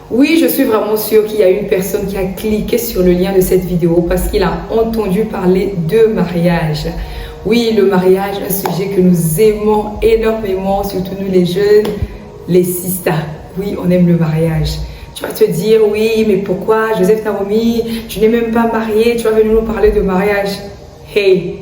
Oui, je suis vraiment sûre qu'il y a une personne qui a cliqué sur le lien de cette vidéo parce qu'il a entendu parler de mariage. Oui, le mariage, un sujet que nous aimons énormément, surtout nous les jeunes, les sisters. Oui, on aime le mariage. Tu vas te dire, oui, mais pourquoi Joseph Naomi, tu n'es même pas mariée, tu vas venir nous parler de mariage. Hey,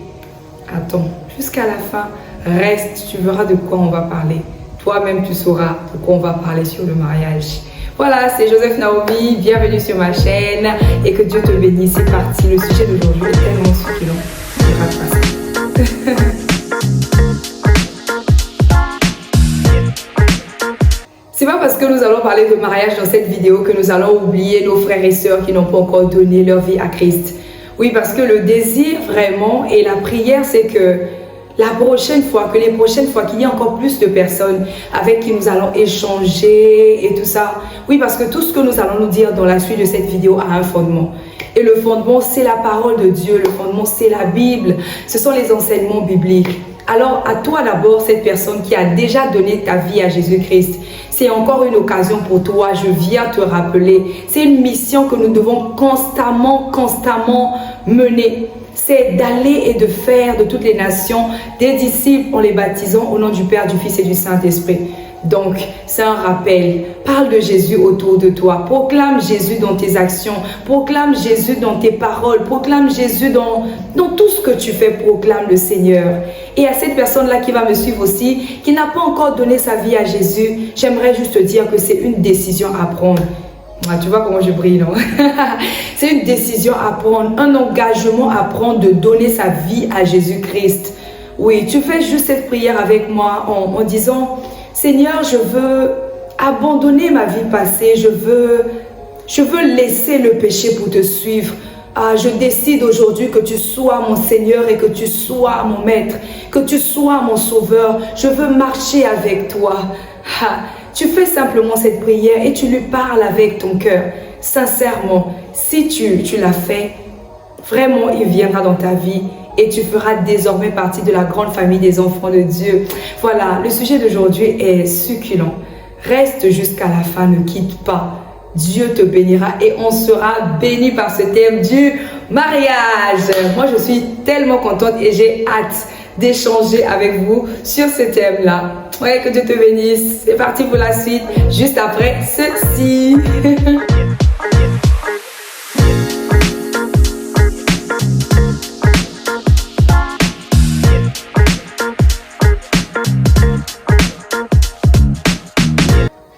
attends, jusqu'à la fin, reste, tu verras de quoi on va parler. Toi-même, tu sauras de quoi on va parler sur le mariage. Voilà, c'est Joseph Naomi, bienvenue sur ma chaîne et que Dieu te bénisse. C'est parti, le sujet d'aujourd'hui est tellement succulent. Je rate pas ça. C'est pas parce que nous allons parler de mariage dans cette vidéo que nous allons oublier nos frères et sœurs qui n'ont pas encore donné leur vie à Christ. Oui, parce que le désir vraiment et la prière, c'est que les prochaines fois, qu'il y ait encore plus de personnes avec qui nous allons échanger et tout ça. Oui, parce que tout ce que nous allons nous dire dans la suite de cette vidéo a un fondement. Et le fondement, c'est la parole de Dieu. Le fondement, c'est la Bible. Ce sont les enseignements bibliques. Alors, à toi d'abord, cette personne qui a déjà donné ta vie à Jésus-Christ, c'est encore une occasion pour toi. Je viens te rappeler. C'est une mission que nous devons constamment mener. C'est d'aller et de faire de toutes les nations des disciples en les baptisant au nom du Père, du Fils et du Saint-Esprit. Donc, c'est un rappel. Parle de Jésus autour de toi. Proclame Jésus dans tes actions. Proclame Jésus dans tes paroles. Proclame Jésus dans tout ce que tu fais. Proclame le Seigneur. Et à cette personne-là qui va me suivre aussi, qui n'a pas encore donné sa vie à Jésus, j'aimerais juste te dire que c'est une décision à prendre. Ah, tu vois comment je brille, non? C'est une décision à prendre, un engagement à prendre de donner sa vie à Jésus-Christ. Oui, tu fais juste cette prière avec moi en disant, Seigneur, je veux abandonner ma vie passée, je veux laisser le péché pour te suivre. Ah, je décide aujourd'hui que tu sois mon Seigneur et que tu sois mon Maître, que tu sois mon Sauveur. Je veux marcher avec toi. Ah, tu fais simplement cette prière et tu lui parles avec ton cœur. Sincèrement, si tu l'as fait, vraiment, il viendra dans ta vie et tu feras désormais partie de la grande famille des enfants de Dieu. Voilà, le sujet d'aujourd'hui est succulent. Reste jusqu'à la fin, ne quitte pas. Dieu te bénira et on sera béni par ce thème du mariage. Moi, je suis tellement contente et j'ai hâte d'échanger avec vous sur ce thème-là. Ouais, que Dieu te bénisse. C'est parti pour la suite, juste après ceci.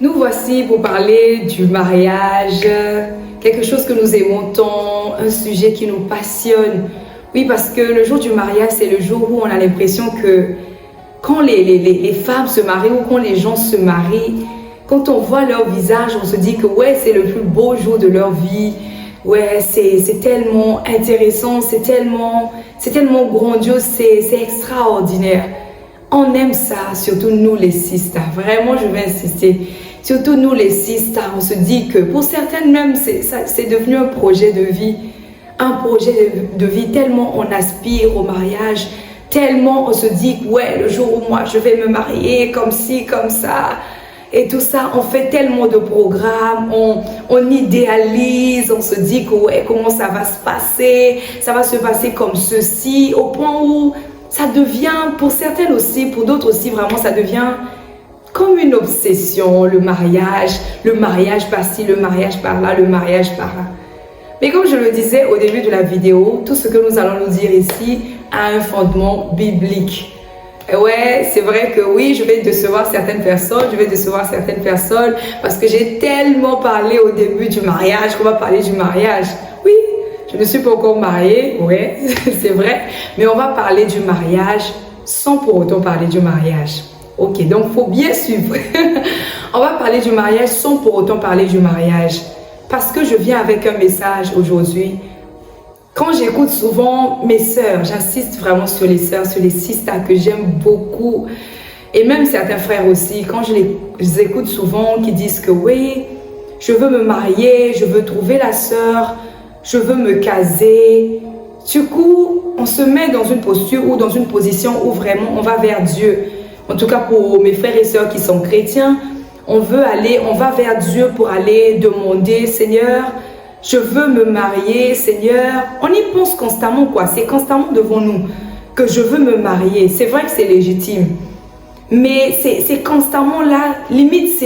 Nous voici pour parler du mariage, quelque chose que nous aimons tant, un sujet qui nous passionne. Oui, parce que le jour du mariage, c'est le jour où on a l'impression que quand les femmes se marient ou quand les gens se marient, quand on voit leur visage, on se dit que ouais, c'est le plus beau jour de leur vie. Ouais, c'est tellement intéressant, c'est tellement grandiose, c'est extraordinaire. On aime ça, surtout nous les sisters. Vraiment, je vais insister. Surtout nous les sisters, on se dit que pour certaines même, c'est devenu un projet de vie. Un projet de vie, tellement on aspire au mariage, tellement on se dit que ouais, le jour où moi je vais me marier, comme ci, comme ça, et tout ça, on fait tellement de programmes, on idéalise, on se dit que ouais, comment ça va se passer comme ceci, au point où ça devient, pour certaines aussi, pour d'autres aussi, vraiment ça devient comme une obsession, le mariage par-ci, le mariage par-là, le mariage par-là. Mais comme je le disais au début de la vidéo, tout ce que nous allons nous dire ici a un fondement biblique. Et ouais, c'est vrai que oui, je vais décevoir certaines personnes, parce que j'ai tellement parlé au début du mariage, qu'on va parler du mariage. Oui, je ne suis pas encore mariée, ouais, c'est vrai, mais on va parler du mariage sans pour autant parler du mariage. Ok, donc il faut bien suivre. On va parler du mariage sans pour autant parler du mariage. Parce que je viens avec un message aujourd'hui. Quand j'écoute souvent mes sœurs, j'insiste vraiment sur les sœurs, sur les sisters que j'aime beaucoup. Et même certains frères aussi, quand je les écoute souvent qui disent que oui, je veux me marier, je veux trouver la sœur, je veux me caser. Du coup, on se met dans une posture ou dans une position où vraiment on va vers Dieu. En tout cas, pour mes frères et sœurs qui sont chrétiens, on va vers Dieu pour aller demander, Seigneur, je veux me marier, Seigneur. On y pense constamment, quoi. C'est constamment devant nous que je veux me marier. C'est vrai que c'est légitime. Mais c'est constamment là, limite,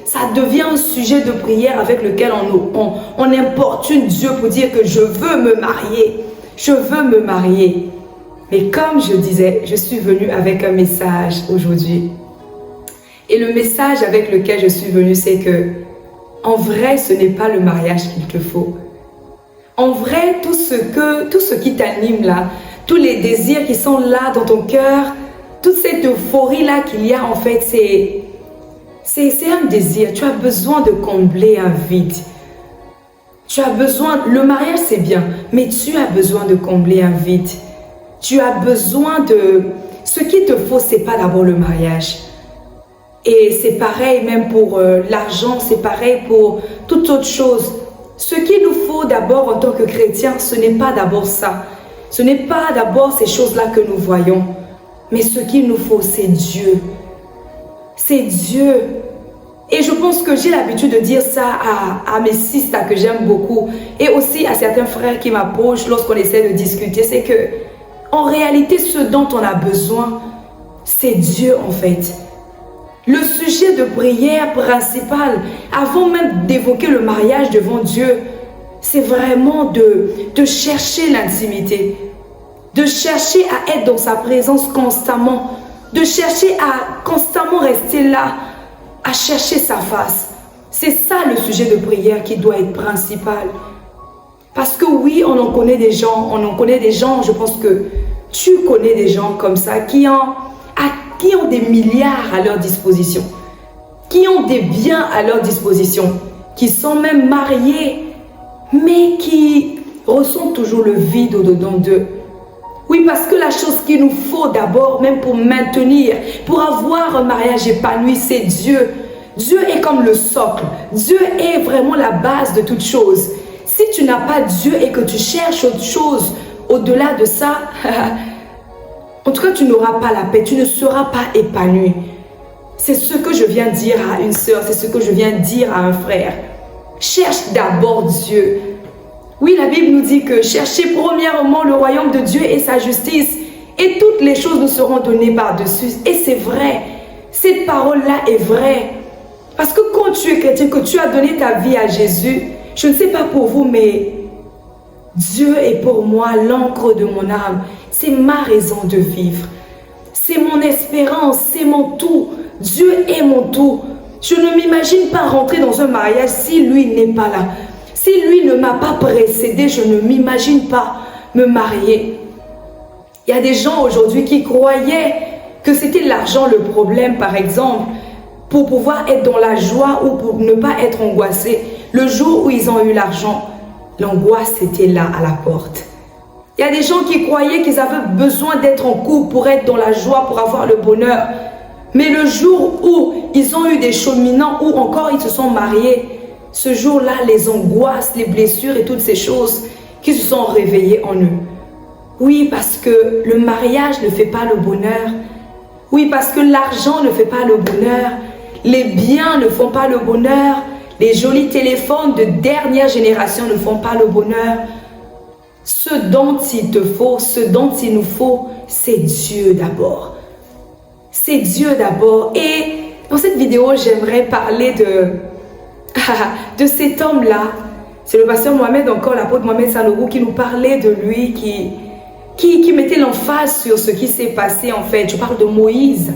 ça devient un sujet de prière avec lequel on importune Dieu pour dire que je veux me marier. Je veux me marier. Mais comme je disais, je suis venue avec un message aujourd'hui. Et le message avec lequel je suis venue, c'est que en vrai, ce n'est pas le mariage qu'il te faut. En vrai, tout ce qui t'anime là, tous les désirs qui sont là dans ton cœur, toute cette euphorie-là qu'il y a, en fait, c'est un désir. Tu as besoin de combler un vide. Tu as besoin, le mariage c'est bien, mais tu as besoin de combler un vide. Tu as besoin de... Ce qu'il te faut, c'est pas d'abord le mariage. Et c'est pareil même pour l'argent, c'est pareil pour toute autre chose. Ce qu'il nous faut d'abord en tant que chrétiens, ce n'est pas d'abord ça. Ce n'est pas d'abord ces choses-là que nous voyons. Mais ce qu'il nous faut, c'est Dieu. C'est Dieu. Et je pense que j'ai l'habitude de dire ça à mes sisters que j'aime beaucoup. Et aussi à certains frères qui m'approchent lorsqu'on essaie de discuter. C'est que, en réalité, ce dont on a besoin, c'est Dieu en fait. Le sujet de prière principal, avant même d'évoquer le mariage devant Dieu, c'est vraiment de chercher l'intimité, de chercher à être dans sa présence constamment, de chercher à constamment rester là, à chercher sa face. C'est ça le sujet de prière qui doit être principal. Parce que oui, on en connaît des gens, je pense que tu connais des gens comme ça qui ont des milliards à leur disposition, qui ont des biens à leur disposition, qui sont même mariés, mais qui ressentent toujours le vide au-dedans d'eux. Oui, parce que la chose qu'il nous faut d'abord, même pour maintenir, pour avoir un mariage épanoui, c'est Dieu. Dieu est comme le socle. Dieu est vraiment la base de toute chose. Si tu n'as pas Dieu et que tu cherches autre chose au-delà de ça, en tout cas, tu n'auras pas la paix, tu ne seras pas épanoui. C'est ce que je viens dire à une sœur, c'est ce que je viens dire à un frère. Cherche d'abord Dieu. Oui, la Bible nous dit que cherchez premièrement le royaume de Dieu et sa justice, et toutes les choses nous seront données par-dessus. Et c'est vrai, cette parole-là est vraie. Parce que quand tu es chrétien, que tu as donné ta vie à Jésus, je ne sais pas pour vous, mais Dieu est pour moi l'encre de mon âme. C'est ma raison de vivre. C'est mon espérance, c'est mon tout. Dieu est mon tout. Je ne m'imagine pas rentrer dans un mariage si lui n'est pas là. Si lui ne m'a pas précédé, je ne m'imagine pas me marier. Il y a des gens aujourd'hui qui croyaient que c'était l'argent le problème, par exemple, pour pouvoir être dans la joie ou pour ne pas être angoissé. Le jour où ils ont eu l'argent, l'angoisse était là à la porte. Il y a des gens qui croyaient qu'ils avaient besoin d'être en couple pour être dans la joie, pour avoir le bonheur. Mais le jour où ils ont eu des cheminements, ou encore ils se sont mariés, ce jour-là, les angoisses, les blessures et toutes ces choses qui se sont réveillées en eux. Oui, parce que le mariage ne fait pas le bonheur. Oui, parce que l'argent ne fait pas le bonheur. Les biens ne font pas le bonheur. Les jolis téléphones de dernière génération ne font pas le bonheur. Ce dont il te faut, ce dont il nous faut, c'est Dieu d'abord. C'est Dieu d'abord. Et dans cette vidéo, j'aimerais parler de cet homme-là. C'est le pasteur Mohamed, encore l'apôtre Mohamed Sanogo, qui nous parlait de lui, qui mettait l'emphase sur ce qui s'est passé en fait. Je parle de Moïse.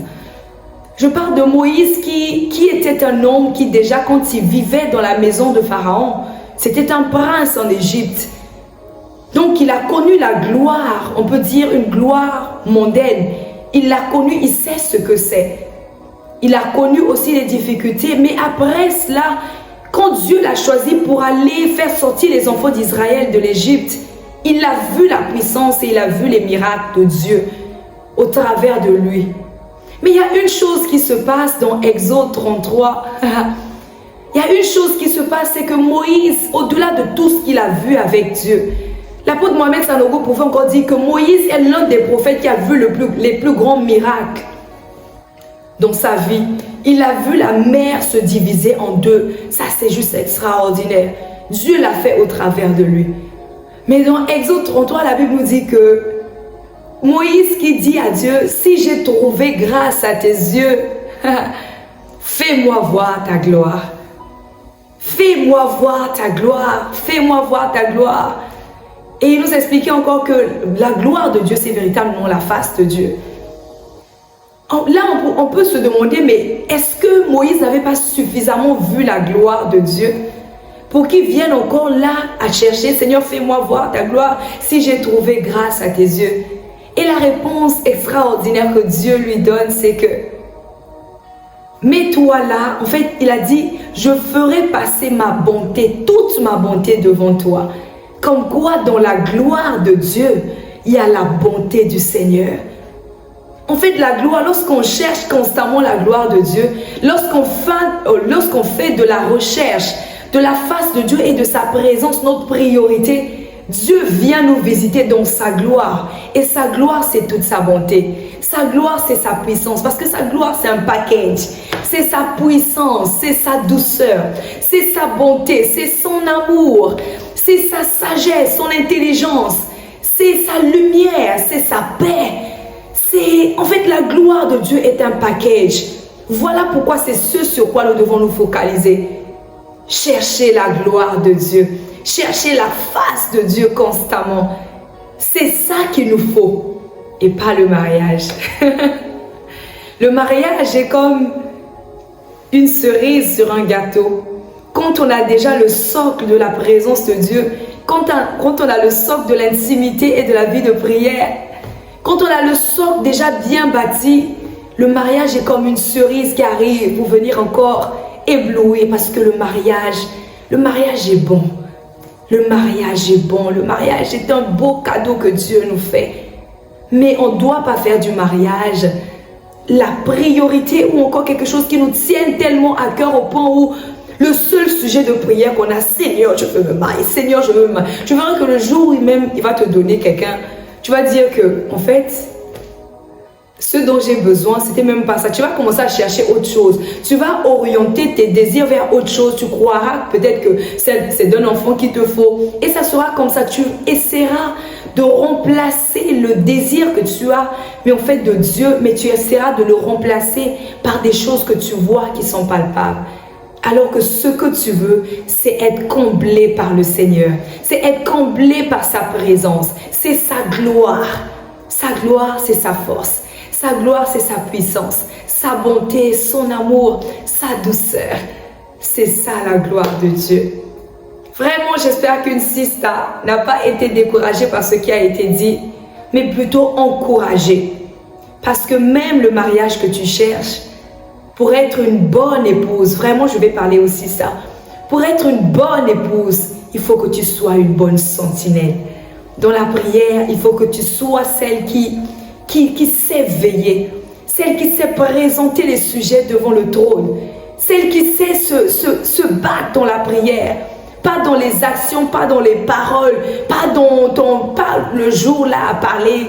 Je parle de Moïse qui était un homme qui déjà quand il vivait dans la maison de Pharaon, c'était un prince en Égypte. Donc il a connu la gloire, on peut dire une gloire mondaine. Il l'a connu, il sait ce que c'est. Il a connu aussi les difficultés, mais après cela, quand Dieu l'a choisi pour aller faire sortir les enfants d'Israël de l'Égypte, il a vu la puissance et il a vu les miracles de Dieu au travers de lui. Mais il y a une chose qui se passe dans Exode 33. Il y a une chose qui se passe, c'est que Moïse, au-delà de tout ce qu'il a vu avec Dieu, l'apôtre Mohamed Sanogo pouvait encore dire que Moïse est l'un des prophètes qui a vu les plus grands miracles dans sa vie. Il a vu la mer se diviser en deux. Ça, c'est juste extraordinaire. Dieu l'a fait au travers de lui. Mais dans Exode 33, la Bible nous dit que Moïse qui dit à Dieu, si j'ai trouvé grâce à tes yeux, fais-moi voir ta gloire. Fais-moi voir ta gloire. Fais-moi voir ta gloire. Et il nous expliquait encore que la gloire de Dieu, c'est véritablement la face de Dieu. Là, on peut se demander, mais est-ce que Moïse n'avait pas suffisamment vu la gloire de Dieu pour qu'il vienne encore là à chercher, Seigneur, fais-moi voir ta gloire si j'ai trouvé grâce à tes yeux? Et la réponse extraordinaire que Dieu lui donne, c'est que mets-toi là. En fait, il a dit, je ferai passer ma bonté, toute ma bonté devant toi. Comme quoi, dans la gloire de Dieu, il y a la bonté du Seigneur. En fait, la gloire, lorsqu'on cherche constamment la gloire de Dieu, lorsqu'on fait de la recherche de la face de Dieu et de sa présence notre priorité, Dieu vient nous visiter dans sa gloire. Et sa gloire, c'est toute sa bonté. Sa gloire, c'est sa puissance. Parce que sa gloire, c'est un package. C'est sa puissance, c'est sa douceur, c'est sa bonté, c'est son amour, c'est sa sagesse, son intelligence, c'est sa lumière, c'est sa paix. En fait, la gloire de Dieu est un package. Voilà pourquoi c'est ce sur quoi nous devons nous focaliser. Chercher la gloire de Dieu. Chercher la face de Dieu constamment. C'est ça qu'il nous faut. Et pas le mariage. Le mariage est comme une cerise sur un gâteau. Quand on a déjà le socle de la présence de Dieu, quand on a le socle de l'intimité et de la vie de prière, quand on a le socle déjà bien bâti, le mariage est comme une cerise qui arrive pour venir encore éblouir, parce que le mariage est bon. Le mariage est bon. Le mariage est un beau cadeau que Dieu nous fait. Mais on ne doit pas faire du mariage la priorité ou encore quelque chose qui nous tienne tellement à cœur au point où le seul sujet de prière qu'on a, Seigneur, je veux me marier, Seigneur, je veux me marier. Tu verras que le jour où même il va te donner quelqu'un, tu vas dire que, en fait, ce dont j'ai besoin, c'était même pas ça. Tu vas commencer à chercher autre chose. Tu vas orienter tes désirs vers autre chose. Tu croiras peut-être que c'est d'un enfant qu'il te faut. Et ça sera comme ça. Tu essaieras de remplacer le désir que tu as, mais en fait de Dieu, mais tu essaieras de le remplacer par des choses que tu vois qui sont palpables. Alors que ce que tu veux, c'est être comblé par le Seigneur. C'est être comblé par sa présence. C'est sa gloire. Sa gloire, c'est sa force. Sa gloire, c'est sa puissance. Sa bonté, son amour, sa douceur. C'est ça la gloire de Dieu. Vraiment, j'espère qu'une sista n'a pas été découragée par ce qui a été dit, mais plutôt encouragée. Parce que même le mariage que tu cherches, pour être une bonne épouse, vraiment je vais parler aussi ça, pour être une bonne épouse, il faut que tu sois une bonne sentinelle. Dans la prière, il faut que tu sois celle qui sait veiller, celle qui sait présenter les sujets devant le trône, celle qui sait se battre dans la prière, pas dans les actions, pas dans les paroles, pas le jour là à parler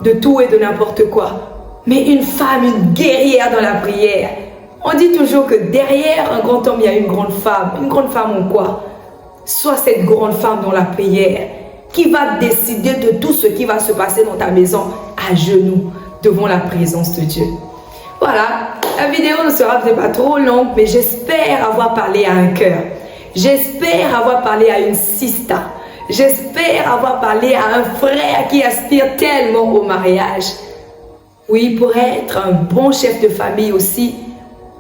de tout et de n'importe quoi, mais une femme, une guerrière dans la prière. On dit toujours que derrière un grand homme, il y a une grande femme. Une grande femme en quoi? Sois cette grande femme dans la prière qui va décider de tout ce qui va se passer dans ta maison à genoux devant la présence de Dieu. Voilà, la vidéo ne sera peut-être pas trop longue, mais j'espère avoir parlé à un cœur. J'espère avoir parlé à une sista. J'espère avoir parlé à un frère qui aspire tellement au mariage. Oui, pour être un bon chef de famille aussi,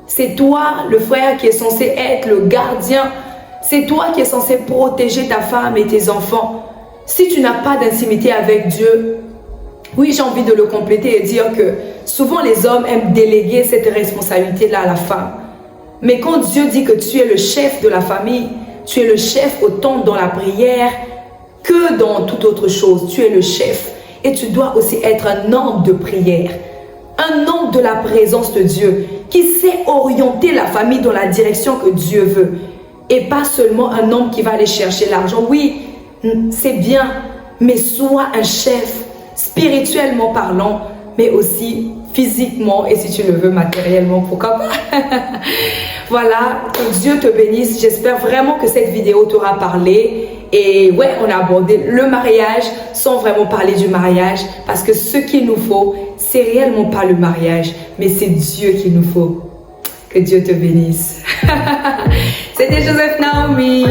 c'est toi, le frère, qui est censé être le gardien. C'est toi qui es censé protéger ta femme et tes enfants. Si tu n'as pas d'intimité avec Dieu, oui, j'ai envie de le compléter et dire que souvent les hommes aiment déléguer cette responsabilité-là à la femme. Mais quand Dieu dit que tu es le chef de la famille, tu es le chef autant dans la prière que dans toute autre chose. Tu es le chef et tu dois aussi être un homme de prière. Un homme de la présence de Dieu qui sait orienter la famille dans la direction que Dieu veut. Et pas seulement un homme qui va aller chercher l'argent. Oui, c'est bien, mais sois un chef spirituellement parlant, mais aussi physiquement et si tu le veux matériellement, pourquoi pas. Voilà, que Dieu te bénisse. J'espère vraiment que cette vidéo t'aura parlé. Et ouais, on a abordé le mariage sans vraiment parler du mariage parce que ce qu'il nous faut, c'est réellement pas le mariage, mais c'est Dieu qu'il nous faut. Que Dieu te bénisse. C'était Joseph Naomi.